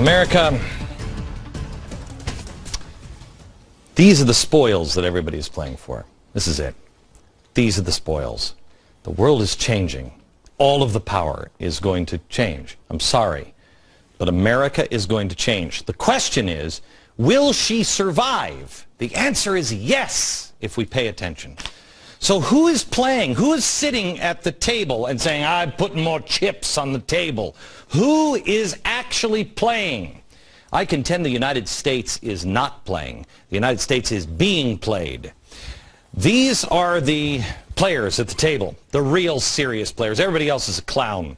America, these are the spoils that everybody is playing for. This is it. These are the spoils. The world is changing. All of the power is going to change. I'm sorry, but America is going to change. The question is, will she survive? The answer is yes, if we pay attention. So who is playing? Who is sitting at the table and saying, I'm putting more chips on the table? Who is actually playing? I contend the United States is not playing. The United States is being played. These are the players at the table, the real serious players. Everybody else is a clown.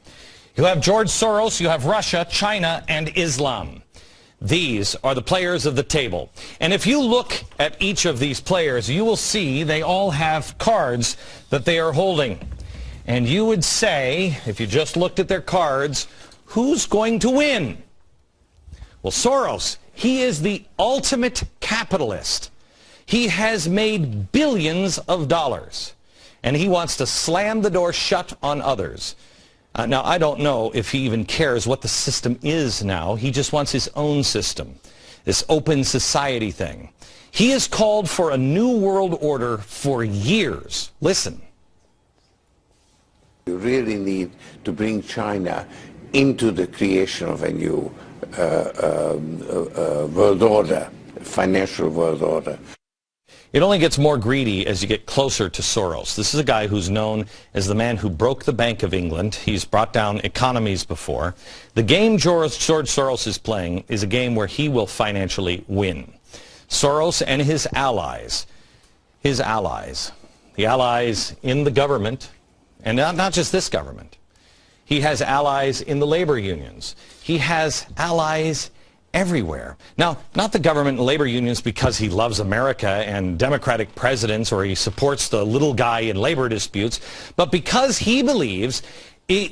You have George Soros, you have Russia, China, and Islam. These are the players of the table. And if you look at each of these players, you will see they all have cards that they are holding. And you would say, if you just looked at their cards, who's going to win? Well, Soros, he is the ultimate capitalist. He has made billions of dollars, and he wants to slam the door shut on others. Now, I don't know if he even cares what the system is now. He just wants his own system, this open society thing. He has called for a new world order for years. Listen. You really need to bring China into the creation of a new world order, financial world order. It only gets more greedy as you get closer to Soros. This is a guy who's known as the man who broke the Bank of England. He's brought down economies before. The game George Soros is playing is a game where he will financially win. Soros and his allies, the allies in the government, and not just this government. He has allies in the labor unions. He has allies everywhere. Now, not the government and labor unions because he loves America and Democratic presidents or he supports the little guy in labor disputes, but because he believes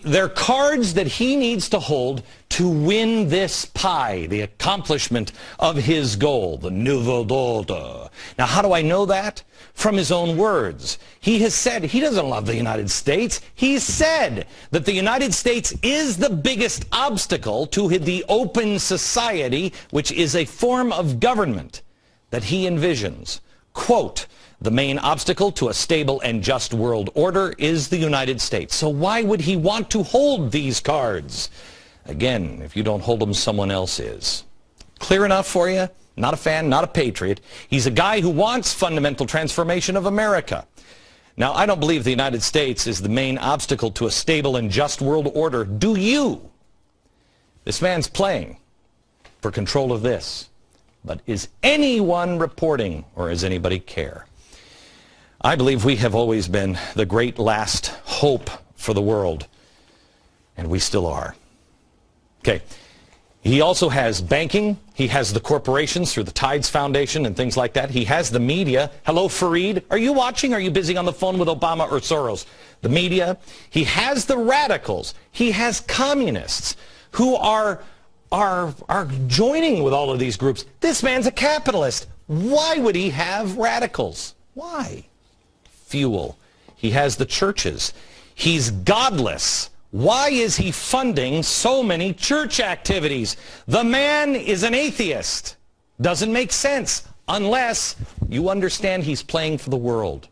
they're cards that he needs to hold to win this pie, the accomplishment of his goal, the nouveau order. Now, how do I know that? From his own words. He has said he doesn't love the United States. He said that the United States is the biggest obstacle to the open society, which is a form of government that he envisions. Quote, the main obstacle to a stable and just world order is the United States. So why would he want to hold these cards? Again, if you don't hold them, someone else is. Clear enough for you? Not a fan, not a patriot. He's a guy who wants fundamental transformation of America. Now, I don't believe the United States is the main obstacle to a stable and just world order. Do you? This man's playing for control of this. But is anyone reporting, or does anybody care? I believe we have always been the great last hope for the world, and we still are. Okay. He also has banking. He has the corporations through the Tides Foundation and things like that. He has the media. Hello, Fareed. Are you watching? Are you busy on the phone with Obama or Soros? The media. He has the radicals. He has communists who are joining with all of these groups. This man's a capitalist. Why would he have radicals? Why? Fuel. He has the churches. He's godless. Why is he funding so many church activities? The man is an atheist. Doesn't make sense unless you understand he's playing for the world.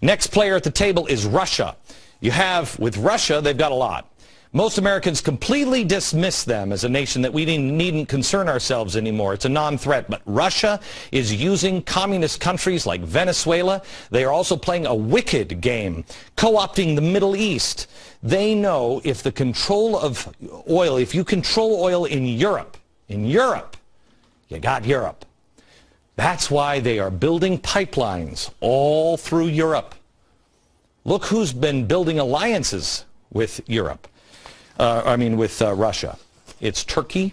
Next player at the table is Russia. You have, with Russia, they've got a lot. Most Americans completely dismiss them as a nation that we needn't concern ourselves anymore. It's a non-threat. But Russia is using communist countries like Venezuela. They are also playing a wicked game, co-opting the Middle East. They know if the control of oil, if you control oil in Europe, you got Europe. That's why they are building pipelines all through Europe. Look who's been building alliances with Europe. With Russia. It's Turkey.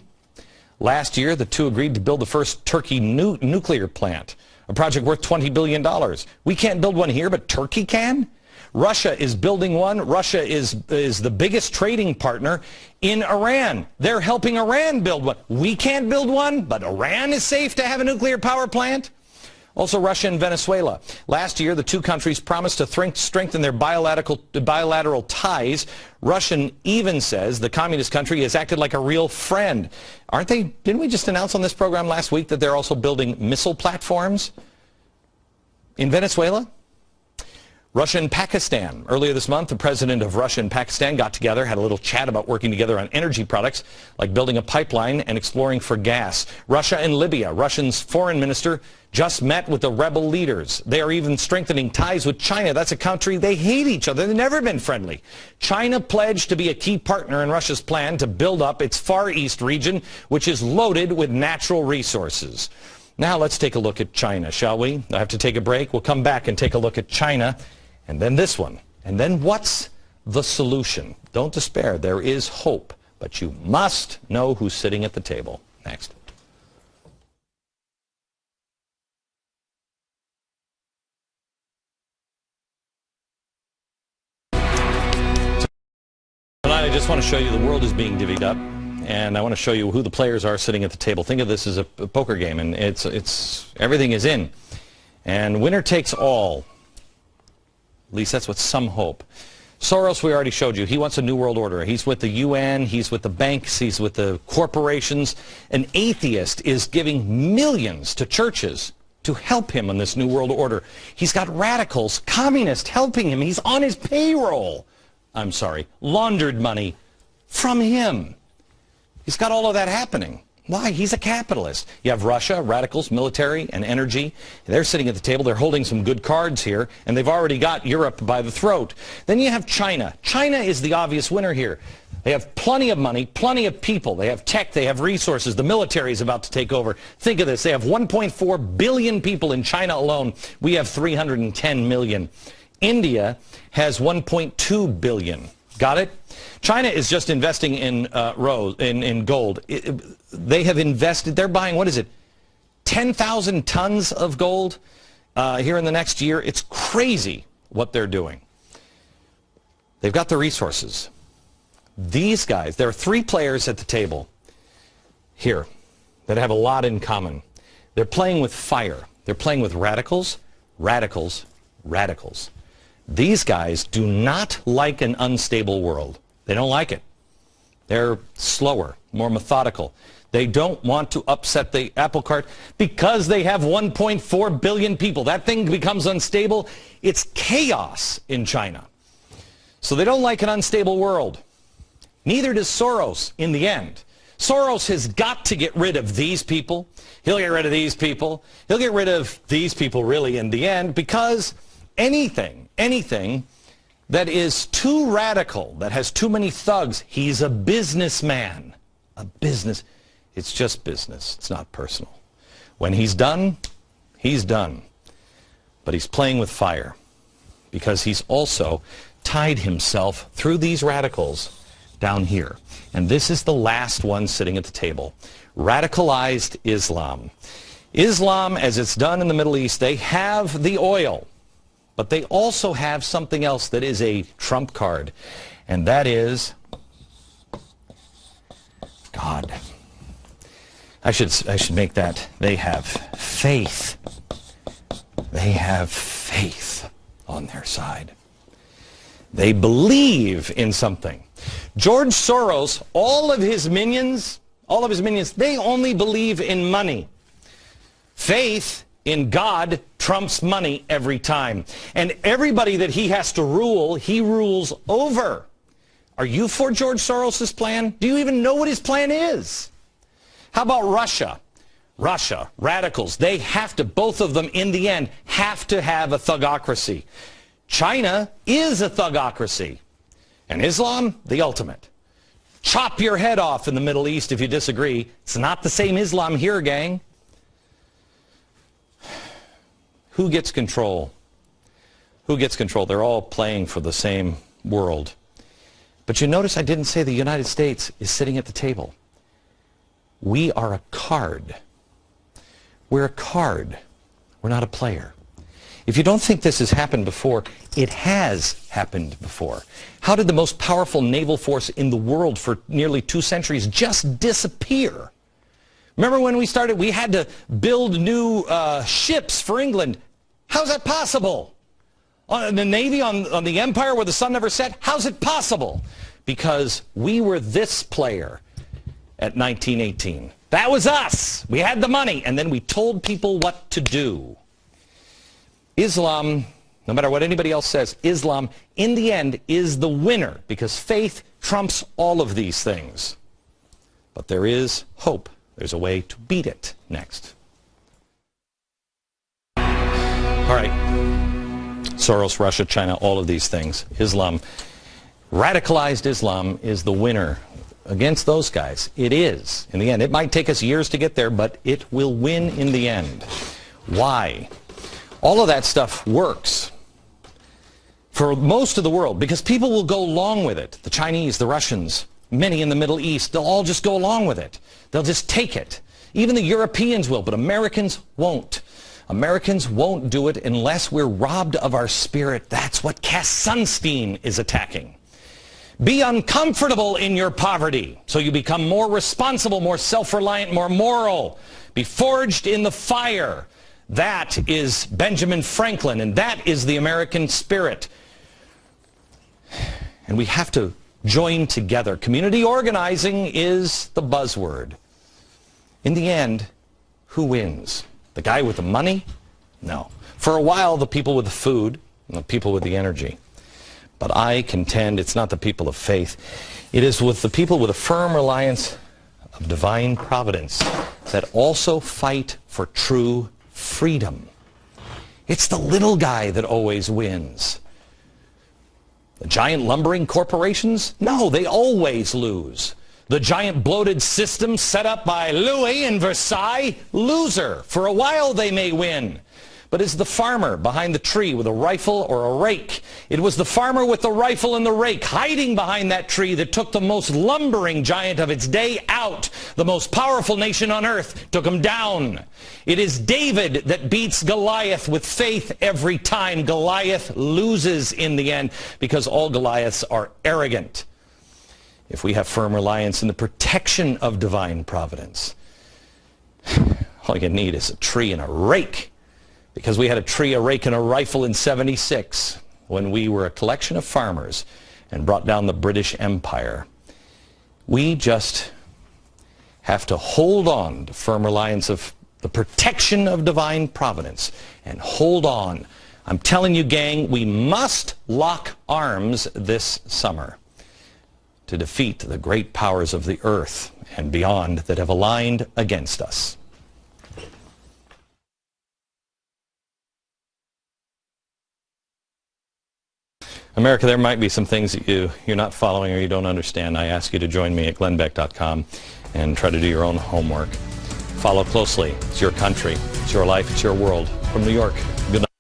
Last year, the two agreed to build the first Turkey nuclear plant, a project worth $20 billion. We can't build one here, but Turkey can? Russia is building one. Russia is the biggest trading partner in Iran. They're helping Iran build one. We can't build one, but Iran is safe to have a nuclear power plant. Also Russia and Venezuela. Last year, the two countries promised to strengthen their bilateral ties. Russia even says the communist country has acted like a real friend. Aren't they? Didn't we just announce on this program last week that they're also building missile platforms in Venezuela? Russia and Pakistan. Earlier this month, the president of Russia and Pakistan got together, had a little chat about working together on energy products, like building a pipeline and exploring for gas. Russia and Libya. Russia's foreign minister just met with the rebel leaders. They are even strengthening ties with China. That's a country, they hate each other. They've never been friendly. China pledged to be a key partner in Russia's plan to build up its Far East region, which is loaded with natural resources. Now let's take a look at China, shall we? I have to take a break. We'll come back and take a look at China. And then this one. And then what's the solution? Don't despair. There is hope. But you must know who's sitting at the table. Next. Tonight I just want to show you the world is being divvied up. And I want to show you who the players are sitting at the table. Think of this as a poker game. And everything is in. And winner takes all. At least that's what some hope. Soros, we already showed you. He wants a new world order. He's with the UN. He's with the banks. He's with the corporations. An atheist is giving millions to churches to help him on this new world order. He's got radicals, communists helping him. He's on his payroll. I'm sorry, laundered money from him. He's got all of that happening. Why? He's a capitalist. You have Russia, radicals, military, and energy. They're sitting at the table. They're holding some good cards here, and they've already got Europe by the throat. Then you have China. China is the obvious winner here. They have plenty of money, plenty of people. They have tech. They have resources. The military is about to take over. Think of this. They have 1.4 billion people in China alone. We have 310 million. India has 1.2 billion. Got it? China is just investing in gold. They have invested, they're buying, what is it, 10,000 tons of gold here in the next year. It's crazy what they're doing. They've got the resources. These guys, there are three players at the table here that have a lot in common. They're playing with fire. They're playing with radicals, radicals, radicals. These guys do not like an unstable world. They don't like it. They're slower, more methodical. They don't want to upset the apple cart because they have 1.4 billion people. That thing becomes unstable. It's chaos in China. So they don't like an unstable world. Neither does Soros in the end. Soros has got to get rid of these people. He'll get rid of these people. He'll get rid of these people really in the end, because anything that is too radical, that has too many thugs, he's a businessman. A business. It's just business. It's not personal. When he's done, he's done. But he's playing with fire because he's also tied himself through these radicals down here. And this is the last one sitting at the table. Radicalized Islam. Islam, as it's done in the Middle East, they have the oil. But they also have something else that is a trump card, and that is God. I should make that. They have faith. They have faith on their side. They believe in something. George Soros, all of his minions, they only believe in money. Faith in God trumps money every time. And everybody that he has to rule, he rules over. Are you for George Soros' plan? Do you even know what his plan is? How about Russia? Russia, radicals, they have to, both of them in the end, have to have a thugocracy. China is a thugocracy. And Islam, the ultimate. Chop your head off in the Middle East if you disagree. It's not the same Islam here, gang. Who gets control? Who gets control? They're all playing for the same world. But you notice I didn't say the United States is sitting at the table. We are a card. We're a card. We're not a player. If you don't think this has happened before, it has happened before. How did the most powerful naval force in the world for nearly 2 centuries just disappear? Remember when we started, we had to build new ships for England. How's that possible? On the Navy, on the Empire where the sun never set? How's it possible? Because we were this player at 1918. That was us. We had the money, and then we told people what to do. Islam, no matter what anybody else says, Islam, in the end, is the winner because faith trumps all of these things. But there is hope. There's a way to beat it next. All right. Soros, Russia, China, all of these things. Islam, radicalized Islam is the winner against those guys. It is. In the end, it might take us years to get there, but it will win in the end. Why? All of that stuff works for most of the world because people will go along with it. The Chinese, the Russians, many in the Middle East, they'll all just go along with it. They'll just take it. Even the Europeans will, but Americans won't. Americans won't do it unless we're robbed of our spirit. That's what Cass Sunstein is attacking. Be uncomfortable in your poverty so you become more responsible, more self-reliant, more moral. Be forged in the fire. That is Benjamin Franklin, and that is the American spirit. And we have to join together. Community organizing is the buzzword. In the end, who wins? The guy with the money? No. For a while, the people with the food and the people with the energy. But I contend it's not the people of faith. It is with the people with a firm reliance of divine providence that also fight for true freedom. It's the little guy that always wins. The giant lumbering corporations? No, they always lose. The giant bloated system set up by Louis in Versailles? Loser. For a while they may win. But it's the farmer behind the tree with a rifle or a rake. It was the farmer with the rifle and the rake hiding behind that tree that took the most lumbering giant of its day out. The most powerful nation on earth took him down. It is David that beats Goliath with faith every time. Goliath loses in the end because all Goliaths are arrogant. If we have firm reliance in the protection of divine providence, all you need is a tree and a rake. Because we had a tree, a rake, and a rifle in '76 when we were a collection of farmers and brought down the British Empire. We just have to hold on to firm reliance of the protection of divine providence and hold on. I'm telling you, gang, we must lock arms this summer to defeat the great powers of the earth and beyond that have aligned against us. America, there might be some things that you're not following or you don't understand. I ask you to join me at glennbeck.com and try to do your own homework. Follow closely. It's your country. It's your life. It's your world. From New York, good night.